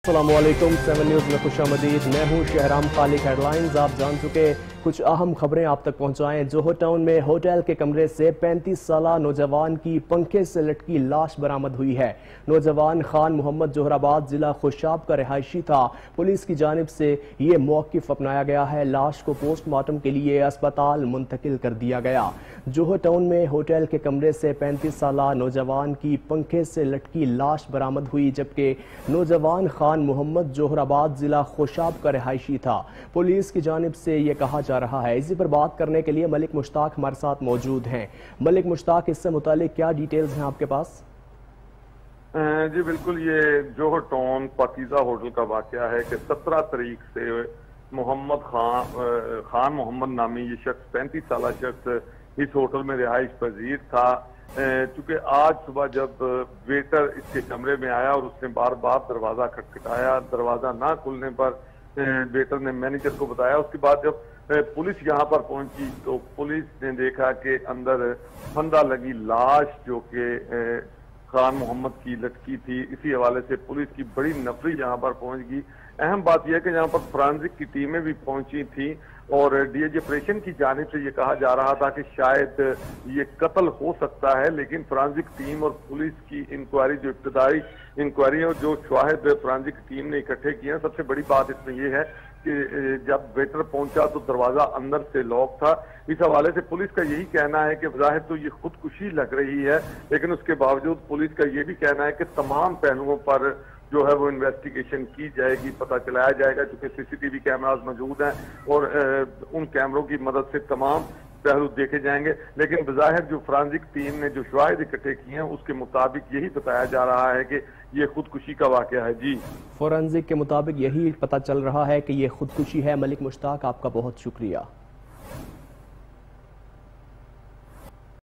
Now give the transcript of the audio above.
السلام علیکم 7 نیوز میں خوش آمدید۔ میں ہوں شہرام خالق۔ ہیڈ لائنز آپ جان چکے، کچھ اہم خبریں آپ تک پہنچائیں۔ جوہر ٹاؤن میں ہوٹل کے کمرے سے 35 سالہ نوجوان کی پنکھے سے لٹکی لاش برآمد ہوئی ہے۔ نوجوان خان محمد جوہر آباد ضلع خوشاب کا رہائشی تھا۔ پولیس کی جانب سے یہ موقف اپنایا گیا ہے۔ لاش کو پوسٹ مارٹم کے لیے اسپتال منتقل کر دیا گیا۔ جوہر ٹاؤن میں ہوٹل کے کمرے سے 35 سالہ نوجوان کی پنکھے سے لٹکی لاش برآمد ہوئی، جبکہ نوجوان خان محمد جوہر آباد ضلع خوشاب کا رہائشی تھا۔ پولیس کی جانب سے یہ کہا جا رہا ہے۔ اسی پر بات کرنے کے لیے ملک مشتاق ہمارے ساتھ موجود ہیں۔ ملک مشتاق، اس سے متعلق کیا ڈیٹیلز ہیں آپ کے پاس؟ جی بالکل، یہ جوہر ٹاؤن پاکیزہ ہوٹل کا واقعہ ہے کہ 17 تاریخ سے خان محمد نامی یہ شخص 35 سالہ شخص اس ہوٹل میں رہائش پذیر تھا۔ چونکہ آج صبح جب ویٹر اس کے کمرے میں آیا اور اس نے بار بار دروازہ کھٹکھٹایا، دروازہ نہ کھلنے پر ویٹر نے مینیجر کو بتایا۔ اس کے بعد جب پولیس یہاں پر پہنچی تو پولیس نے دیکھا کہ اندر پھندا لگی لاش جو کہ خان محمد کی لٹکی تھی۔ اسی حوالے سے پولیس کی بڑی نفری یہاں پر پہنچ گئی۔ اہم بات یہ ہے کہ یہاں پر فرانزک کی ٹیمیں بھی پہنچی تھیں اور ڈی ایچ آپریشن کی جانب سے یہ کہا جا رہا تھا کہ شاید یہ قتل ہو سکتا ہے، لیکن فرانزک ٹیم اور پولیس کی انکوائری، جو ابتدائی انکوائری اور جو شواہد فرانزک ٹیم نے اکٹھے کیے ہیں، سب سے بڑی بات اس میں یہ ہے کہ جب ویٹر پہنچا تو دروازہ اندر سے لاک تھا۔ اس حوالے سے پولیس کا یہی کہنا ہے کہ بظاہر تو یہ خودکشی لگ رہی ہے، لیکن اس کے باوجود پولیس کا یہ بھی کہنا ہے کہ تمام پہلوؤں پر جو ہے وہ انویسٹیگیشن کی جائے گی، پتہ چلایا جائے گا، چونکہ سی سی ٹی وی کیمراز موجود ہیں اور ان کیمروں کی مدد سے تمام پہلو دیکھے جائیں گے۔ لیکن بظاہر جو فرانزک ٹیم نے جو شواہد اکٹھے کیے ہیں اس کے مطابق یہی بتایا جا رہا ہے کہ یہ خودکشی کا واقعہ ہے۔ جی، فورنزک کے مطابق یہی پتہ چل رہا ہے کہ یہ خودکشی ہے۔ ملک مشتاق، آپ کا بہت شکریہ۔